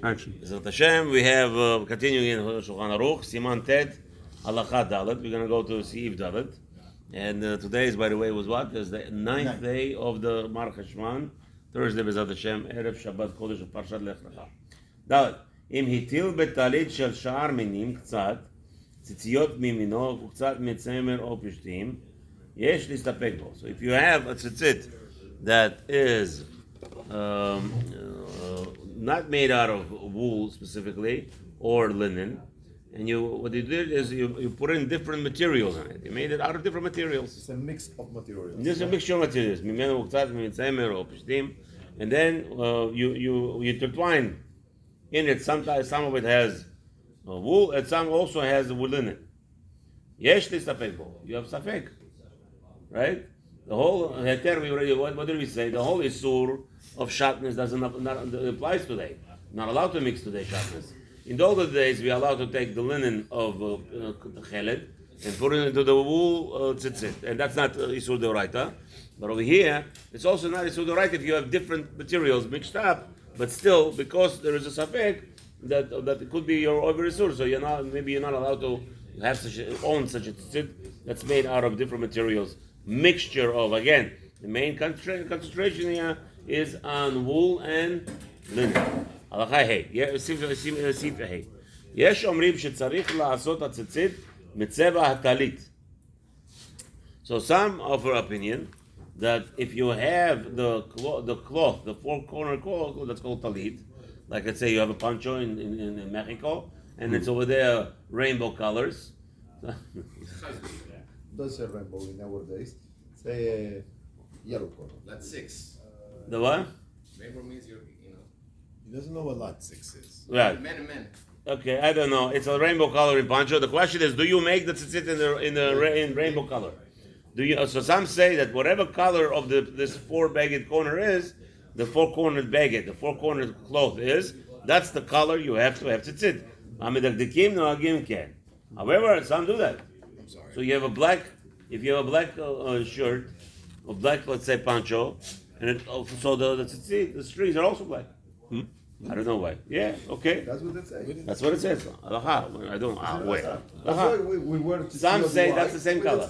Action. Bezrat Hashem, we have continuing in Shulchan Aruch, Siman Tet, Halacha Dalet. We're going to go to Siv Dalet. And today is, by the way, was what? Is the ninth day of the Mar Cheshvan. Thursday, Bezrat Hashem, Erev Shabbat Kodesh of Parshat Lech Lecha. Dalet. אם הטיל בטלית של שאר מינים קצת, ציציות מימינו וקצת מצמר או פשטים, יש להסתפק בו. So if you have a tzitzit that is not made out of wool specifically or linen, and what you did is you put in different materials on it. You made it out of different materials. It's a mix of materials. This is a mixture of materials. ממנו וקצת מצמר או פשטים, and then you intertwine in it. Sometimes some of it has wool, and some also has wool in it. Yes, להסתפק בו. You have safek, right? The whole heter, we already, what did we say? The whole isur of shatnez not applies today. Not allowed to mix today shatnez. In the older days, we are allowed to take the linen of cheled and put it into the wool tzitzit, and that's not isur deoraita. But over here, it's also not isur deoraita if you have different materials mixed up. But still, because there is a safek that it could be your over isur, so you're not allowed to have own such a tzitzit that's made out of different materials. Mixture of, again, the main concentration here is on wool and linen. הלכה ה', סעיף ה'. יש אומרים שצריך לעשות הציצית מצבע הטלית. So some offer opinion that if you have the cloth, the four-corner cloth, that's called talit, like let's say you have a poncho in Mexico, and it's over there rainbow colors. Does say rainbow in nowadays. Say yellow color. Lot 6. The what? Rainbow means you know. He doesn't know what lot 6 is. Right. Men. Okay, I don't know. It's a rainbow color in poncho. The question is, do you make the tzitzit in rainbow color? Do you? So some say that whatever color of this four-bagged corner is, the four-cornered bagged, the four-cornered cloth is, that's the color you have to have tzitzit. Amidagdikim noagim ken. However, some do that. I'm sorry. So you have a black, if you have a black shirt, or black, let's say poncho, and so the tzitzit, the strings are also black. I don't know why. Yeah, okay. That's what it says. That's what it says. Halacha. I don't know. Wait. That's why we wear Some say that's the same color.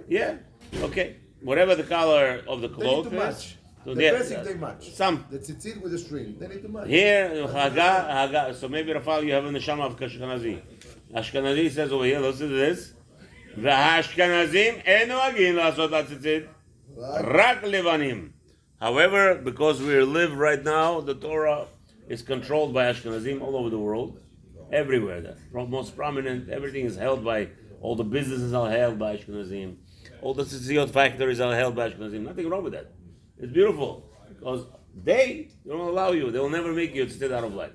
Yeah. Okay. Whatever the color of the They need cloth to is. match. So The basic they match. Some. The tzitzit with the string. They need to match. Here, Haga. So maybe Rafal, you have in the Shama of Ashkenazi. Ashkenazi says over here. Listen to this. והאשכנזים אין נוהגים לעשות הציצית, רק לבנים. However, because we live right now, the Torah is controlled by Ashkenazim all over the world, everywhere. The most prominent, everything is held by, all the businesses are held by Ashkenazim. All the tzitzit factories are held by Ashkenazim. Nothing wrong with that. It's beautiful. Because they don't allow you. They will never make you tzitzit out of black.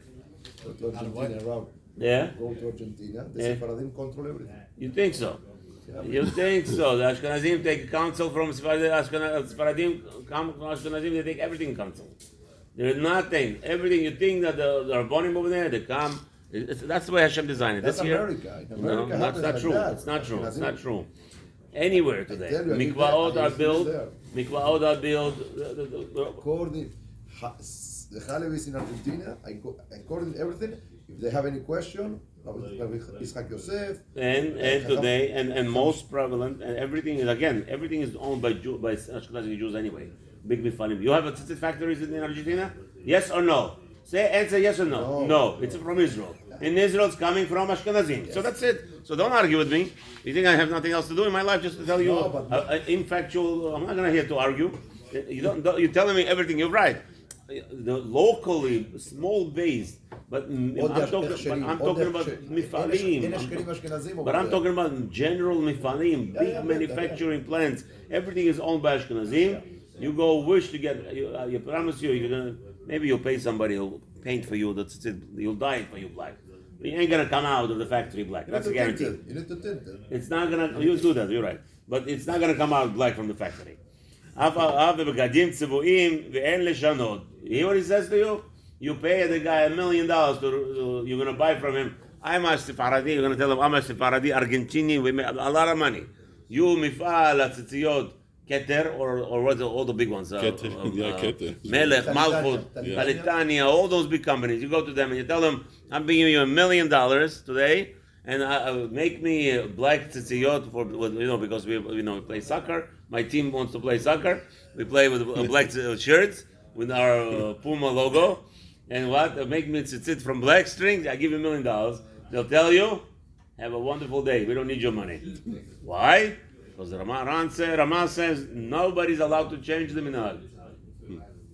Go to Argentina, Rob. Yeah? Go to Argentina. The Yeah. Sephardim control everything. You think so? You think so? The Ashkenazim take counsel from Sephardim, come from Ashkenazim, they take everything counsel. There's nothing, everything. You think that the Rabbonim over there, they come. That's the way Hashem designed it. That's This year, America. In no, America, that's not like true. that. It's not true. It's not Ashkenazim. true. Anywhere today, tell you, I did mikvaot that. I are used to built. live Mikvaot are built. According the Halevis in Argentina, according to everything, if they have any question, Yitzhak Yosef, And today, and most prevalent, and everything is owned by Ashkenazi Jews anyway. Big mifalim. You have a tzitzit factories in Argentina? Yes or no? Answer yes or no. No, it's from Israel. In Israel, it's coming from Ashkenazim. So that's it. So don't argue with me. You think I have nothing else to do in my life just to tell you infactual? I'm not going to here to argue. You're telling me everything. You're right. The locally small based, but I'm talking about mifalim. But I'm talking about general mifalim, big manufacturing plants. Everything is owned by Ashkenazim. You go wish to get. I promise you're gonna. Maybe you'll pay somebody who'll paint for you. That's it. You'll dye it for you black. But you ain't gonna come out of the factory black. That's a guarantee. You need to tint it. It's not gonna. You do that. You're right. But it's not gonna come out black from the factory. Hear what he says to you? You pay the guy $1 million to you're gonna buy from him. I'm a Sephardi. You're gonna tell him I'm a Sephardi, Argentinian. We make a lot of money. You mifal atzitziyot Keter, or what's all the big ones? Keter, Keter. Melech, Malchut, Talitania, all those big companies. You go to them and you tell them, I'm giving you $1 million today, and make me black tzitziyot because we play soccer. My team wants to play soccer. We play with black shirts with our Puma logo. And make me tzitzit from black strings. I give you $1 million. They'll tell you, have a wonderful day. We don't need your money. Why? Because Rama says nobody's allowed to change the minhag.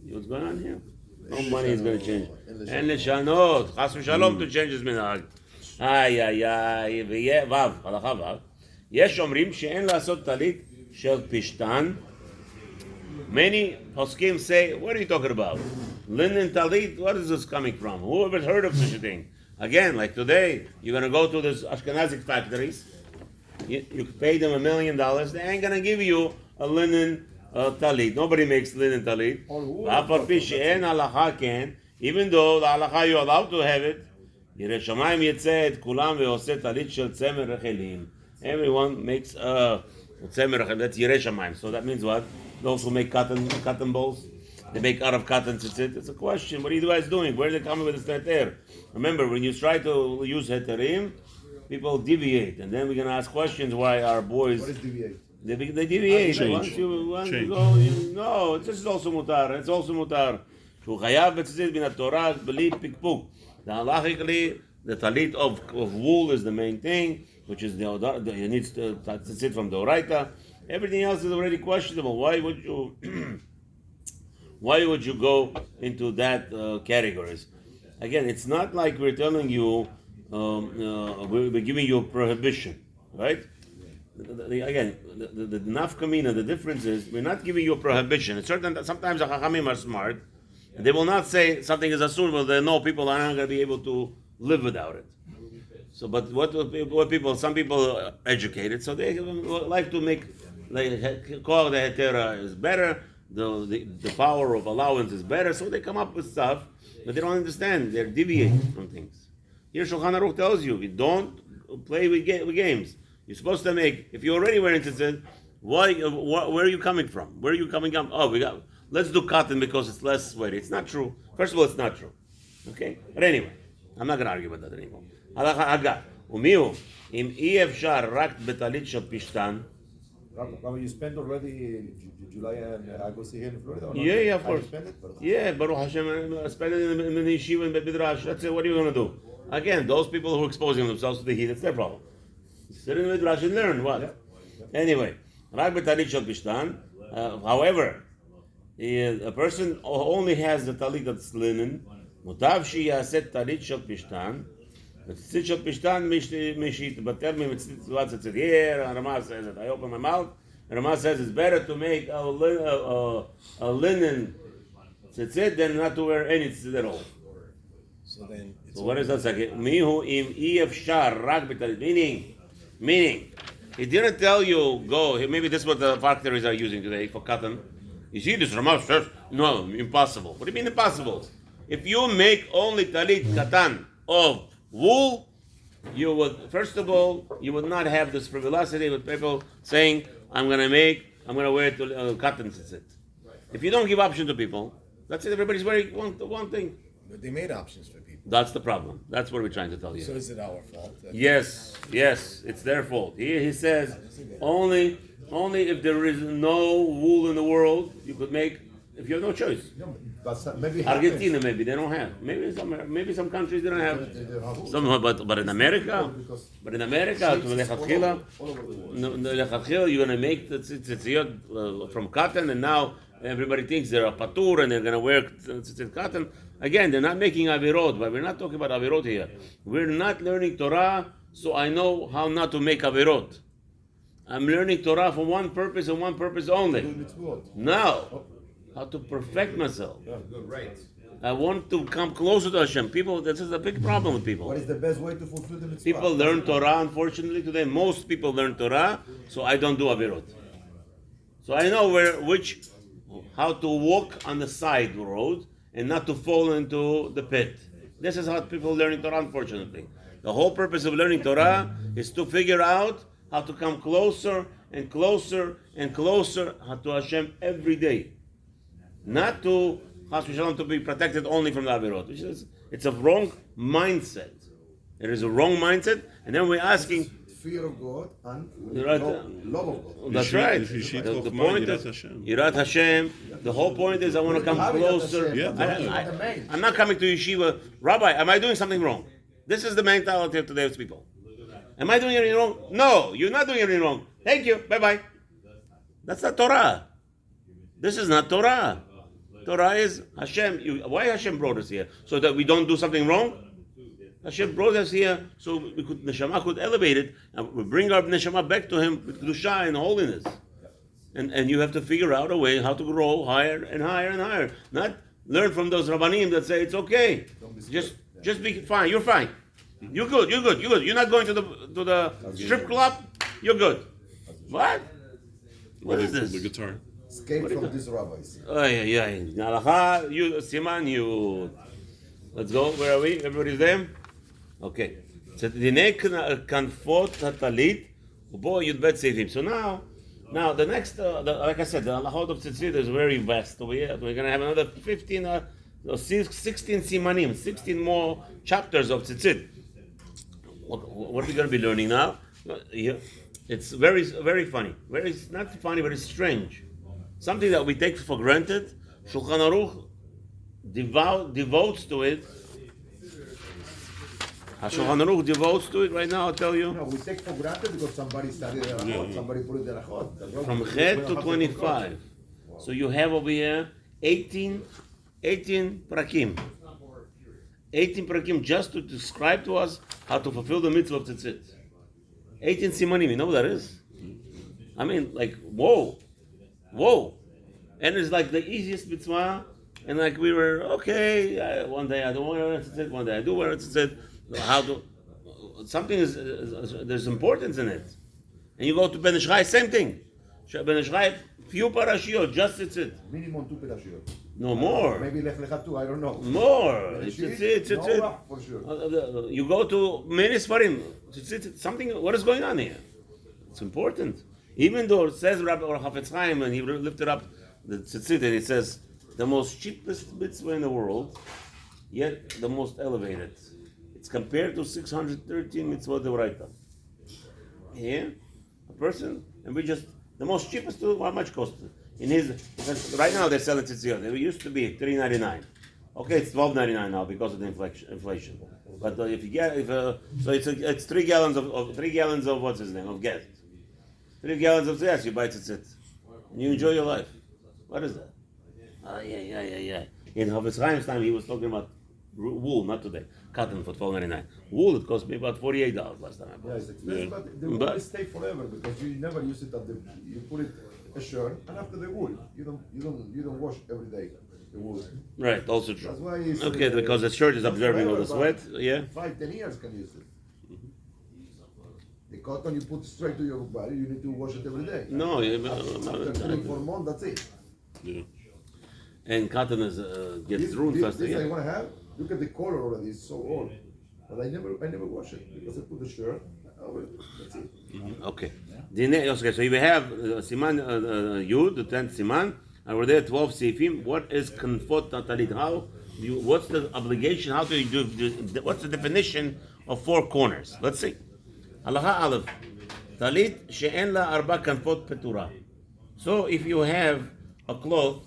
What's going on here? No money is going to change. And לשנות, חס ושלום to change his minhag. ואב, הלכה ו' יש אומרים שאין לעשות טלית של פשטן. Many poskim say, what are you talking about? Linen talit, what is this coming from? Who ever heard of such a thing? Again, like today, you're going to go to these Ashkenazic factories, you pay them $1 million, they ain't going to give you a linen talit. Nobody makes linen talit. Even though the halacha you're allowed to have it, everyone makes tzemer rechel, that's Yirei Shamayim. So that means what? Those who make cotton balls, they make out of cotton tzitzit. It's a question. What are you guys doing? Where are they coming with this heter? Remember, when you try to use heterim, people deviate, and then we're going to ask questions why our boys. What is deviate? They deviate. Change. Once you go, no, it's just also mutar. It's also mutar. שהוא חייב בציצית מן התורה בלי פקפוק. Halachically, the talit of wool is the main thing, which is you need to tzit from the oraita. Everything else is already questionable. Why would you go into that categories? Again, it's not like we're telling you we're giving you a prohibition, right? Again, the nafkamina, the difference is we're not giving you a prohibition. It's certain that sometimes the chachamim are smart, and they will not say something is asur, but they know people are not going to be able to live without it. So, but some people are educated, so they like to make, call the hetera is better, the power of allowance is better, so they come up with stuff, but they don't understand, they're deviating from things. Here Shulchan Aruch tells you don't play with games. You're supposed to make, if you already were interested, where are you coming from? Where are you coming from? Oh, let's do cotton because it's less sweaty. It's not true. First of all, it's not true. Okay? But anyway, I'm not going to argue about that anymore. הלכה אגב, ומיהו, אם אי אפשר רק בטלית של פשטן, Rabbi, you spent already July and August here in Florida? Or not? Yeah, of course. You spent it? Yeah, Baruch Hashem, I spend it in the yeshiva and Midrash. That's it. What are you going to do? Again, those people who are exposing themselves to the heat, it's their problem. Sit in the Midrash and learn what? Yeah. Anyway, רק בטלית של פשטן. However, a person only has the talit that's linen. מוטב שיעשה טלית של פשטן. ציצית של פשטן משתבטל ממצוות ציצית. Here, Rama says it. I open my mouth. Rama says it's better to make a linen tzitzit than not to wear any tzitzit at all. So then, So what is that second? מיהו אם אי אפשר רק בטלית. Meaning, he didn't tell you, go, maybe this is what the factories are using today for cotton. You see this Rama says, no, impossible. What do you mean impossible? If you make only talit katan of wool, you would, first of all, you would not have this frivolity with people saying, I'm going to wear cotton tzitzit. If you don't give option to people, that's it, everybody's wearing one thing. but they made options for people. That's the problem. That's what we're trying to tell you. So is it our fault? Yes, it's their fault. He says, only if there is no wool in the world, you could make, if you have no choice. No, but maybe Argentina, maybe they don't have. Maybe some countries they don't have. Some, but in America, to lechatchila, you're gonna make the tzitzit from cotton, and now everybody thinks they're a patur and they're gonna wear tzitzit cotton. Again, they're not making avirot, but we're not talking about avirot here. We're not learning Torah, so I know how not to make avirot. I'm learning Torah for one purpose and one purpose only. Now, how to perfect myself. Right. I want to come closer to Hashem. People, this is a big problem with people. What is the best way to fulfill the mitzvah? People learn Torah, unfortunately, today. Most people learn Torah, so I don't do avirot. So I know how to walk on the side road and not to fall into the pit. This is how people learning Torah, unfortunately. The whole purpose of learning Torah is to figure out how to come closer and closer and closer to Hashem every day. Not to Chas v'Shalom to be protected only from the Avirot. Which is, it's a wrong mindset. It is a wrong mindset, and then we're asking. Fear of God and Right. love of God. That's right. Rishit The Chochmah, point Yirat is Hashem. Yirat Hashem. The whole point is I want to come closer. Yeah, I'm not coming to yeshiva. Rabbi, am I doing something wrong? This is the mentality of today's people. Am I doing anything wrong? No, you're not doing anything wrong. Thank you. Bye-bye. That's not Torah. This is not Torah. Torah is Hashem. Why Hashem brought us here? So that we don't do something wrong? Hashem brought us here so Neshama could elevate it and we bring our Neshama back to Him with Kedusha and holiness. And you have to figure out a way how to grow higher and higher and higher. Not learn from those Rabbanim that say it's okay. Just be fine. You're fine. You're good. You're not going to the strip club. You're good. What? What is this? The guitar. Escape from these rabbis. Halacha, you, Siman, you. Let's go. Where are we? Everybody's there? Okay. דיני כנפות הטלית, ובו י"ב סעיפים. So now the next, like I said, the halachot of tzitzit is very vast over here. We're going to have another 16 simanim, 16 more chapters of tzitzit. What are we going to be learning now? It's very, very funny. Very, not funny, but it's strange. Something that we take for granted. Shulchan Aruch devotes to it. Shulchan Aruch devotes to it right now. I'll tell you. No, we take for granted because somebody studied the Rachot, somebody put it in the Rachot. From Chet to 25. So you have over here 18 prakim. 18 prakim just to describe to us how to fulfill the mitzvah of tzitzit. 18 simanim. You know what that is? I mean, like, whoa. And it's like the easiest mitzvah. And like we were, okay, one day I don't wear tzitzit, one day I do wear tzitzit. How to, something is there's importance in it. And you go to Ben Ishchai, same thing. Ben Ishchai, few parashiyot, just tzitzit. Minimum 2 parashiyot. No more. Maybe Lech Lecha 2, I don't know. More. Tzitzit. No, for sure. You go to many Sfarim, tzitzit, something, what is going on here? It's important. Even though it says Rabbi or Hafetz Chaim, and he lifted up the tzitzit, and it says, the most cheapest mitzvah in the world, yet the most elevated. It's compared to 613 mitzvot d'oraita. Here, a person, and we just, the most cheapest, how much cost it? In his, right now they're selling tzitzit. It used to be $3.99. Okay, it's $12.99 now because of the inflation. But if you get, so it's 3 gallons of what's his name, of gas. 3 gallons of gas, you buy tzitzit. And you enjoy your life. What is that? Yeah. In Hafetz Chaim's time, he was talking about wool, not today. Cotton for $12.99. Wool, it cost me about $48 last time I bought. Yeah, it's expensive, but the wool will stay forever because you never use it you put it a shirt, and after the wool, you don't wash every day the wool. Right, also true. That's why it's, Okay, because the shirt is absorbing all the sweat. Yeah. 5-10 years can use it. The cotton you put straight to your body, you need to wash it every day. No, After 3-4 months, that's it. Yeah. and cotton is gets ruined faster. This I Yeah. want to have. Look at the color already; it's so old. But I never wash it because I put the shirt. That's it. Okay. Okay, so we have Siman Yud, the 10th Siman, and we're there 12 Seifim. What is Kanfot Talit? What's the obligation? How do you do? What's the definition of 4 corners? Let's see. Halacha Aleph. Talit she'en la arba kanfot petura. So if you have a cloth,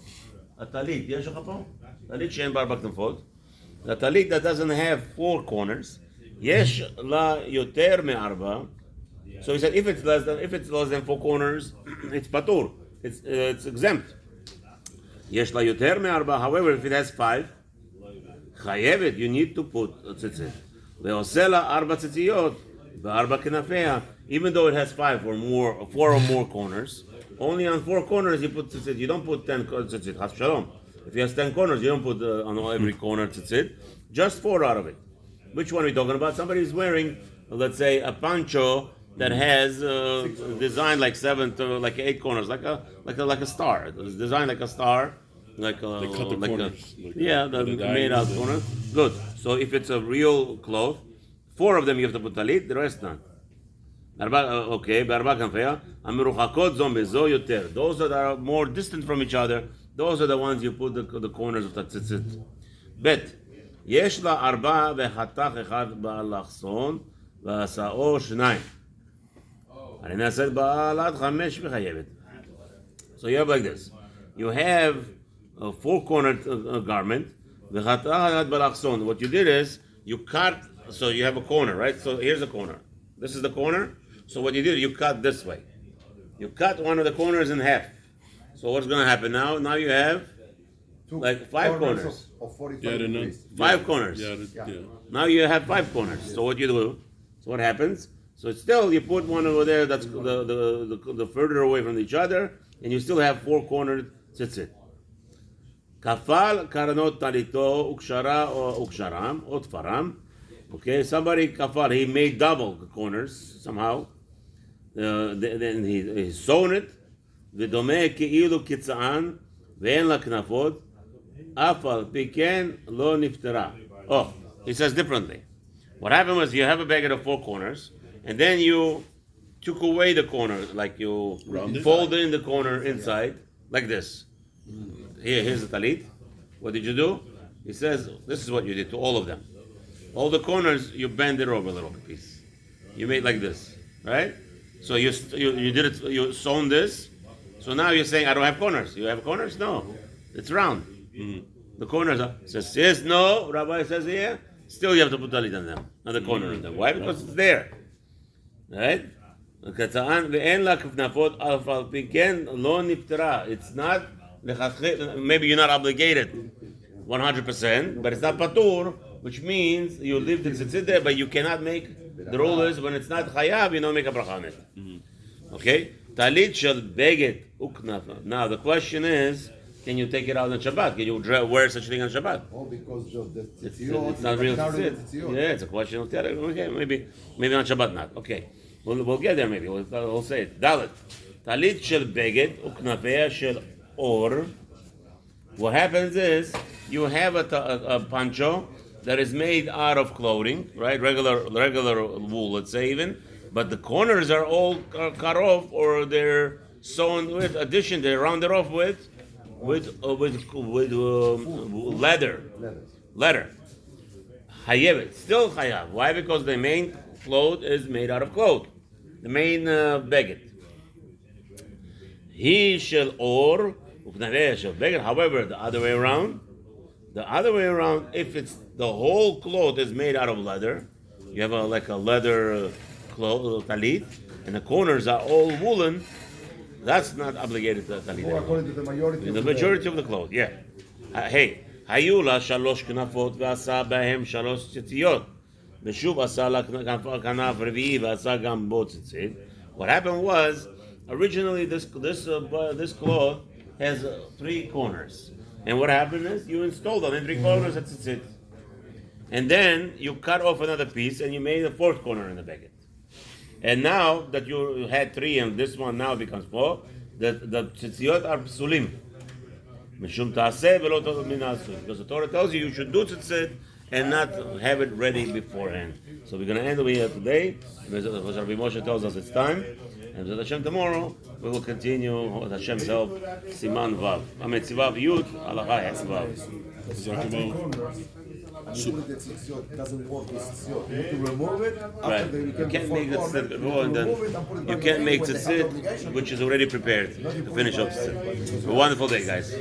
a talit, יש לך פה? talit she'en בה 4 kanfot. The talit that doesn't have 4 corners, יש לה יותר מארבע. So he said, if it's less than 4 corners, it's patur. It's exempt. יש לה יותר מארבע. However, if it has 5, חייבת, you need to put tzitzit. ועושה לה 4 ציציות בארבע כנפיה. Even though it has 4 or more corners, only on 4 corners you put tzitzit. You don't put 10 tzitzit. Chas shalom. If he has 10 corners, you don't put on every corner tzitzit. Just 4 out of it. Which one are we talking about? Somebody is wearing, let's say, a poncho that has designed like 8 corners, like a star. It's designed like a star, They cut the corners. the made out corner. Good. So if it's a real cloth, 4 of them you have to put talit, the rest not. Okay, בארבע כנפיה, המרוחקות זו בזו יותר. Those that are more distant from each other, those are the ones you put the corners of the tzitzit. ב' יש לה 4 וחתך אחד באלכסון, ועשאו 2. הרי נעשית בעל עד 5 וחייבת. So you have like this. You have a 4-cornered garment, וחתך אחד באלכסון. What you did is, you cut, so you have a corner, right? So here's a corner. This is the corner. So what you did, you cut this way. You cut one of the corners in half. So what's going to happen now? Now you have like 5 corners. Of 45 Yeah, they're not- degrees. 5 corners. Yeah. Now you have 5 corners. So what you do? So what happens? So it's still you put one over there that's the further away from each other, and you still have 4-cornered tzitzit. Kafal karanot talito ukshara or uksharam or tfaram. Okay, somebody kafal, he made double the corners somehow. Then he sewn it. ודומה כאילו קיצען ואין לה כנפות, אף על פי כן לא נפטרה. Oh, he says differently. What happened was you have a baguette of 4 corners, and then you took away the corner, like you folded in the corner inside, like this. Here's the talit. What did you do? He says, this is what you did to all of them. All the corners, you bend it over a little piece. You made like this, right? So you did it, you sewn this. So now you're saying, I don't have corners. You have corners? No. It's round. The corners are, says yes, no, Rabbi says here, still you have to put talit on them, on the corner of them. Why? Because it's there. Right? It's not, maybe you're not obligated 100%, but it's not patur, which means you leave the tzitzit there, but you cannot make, the rule is when it's not chayav, you don't make a bracha on it. Okay? Talit shel beget uknafa. Now the question is, can you take it out on Shabbat? Can you wear such a thing on Shabbat? Oh, because of the It's not real tzitzit. Yeah, it's a question of tzitzit. Okay, maybe on Shabbat not. Okay, we'll get there maybe. We'll say it. Dalet. Talit shel beget uknafea shel or. What happens is you have a poncho that is made out of clothing, right? Regular wool, let's say even, but the corners are all cut off, or they're sewn with addition. They're rounded off with leather. Hayevet, still chayav. Why? Because the main cloth is made out of cloth. The main beget. He shall or however, the other way around, if it's the whole cloth is made out of leather, you have like a leather cloth talit, and the corners are all woolen, that's not obligated to talit. Or according to the majority of the cloth, yeah. Hey, היו shalosh knafot ועשה בהם שלוש ציציות, ושוב עשה לה כנף רביעי ועשה גם בו ציצית. What happened was, originally this cloth has 3 corners. And what happened is, you installed on the 3 corners, that's it. And then you cut off another piece and you made a 4th corner in the baguette. And now that you had 3 and this one now becomes 4, the tzitziyot are psulim. Mishum ta'aseh velo minasu. Because the Torah tells you should do tzitzit and not have it ready beforehand. So we're going to end over here today. Rabbi Moshe tells us it's time. And with Hashem tomorrow, we will continue with Hashem's help. Siman Vav. Vav Yud, Halacha Hes Vav. It doesn't work with tzitzit. You need to remove it. Right. You can't make the tzitzit, and then you can't make tzitzit, which is already prepared to finish up tzitzit. A wonderful day, guys.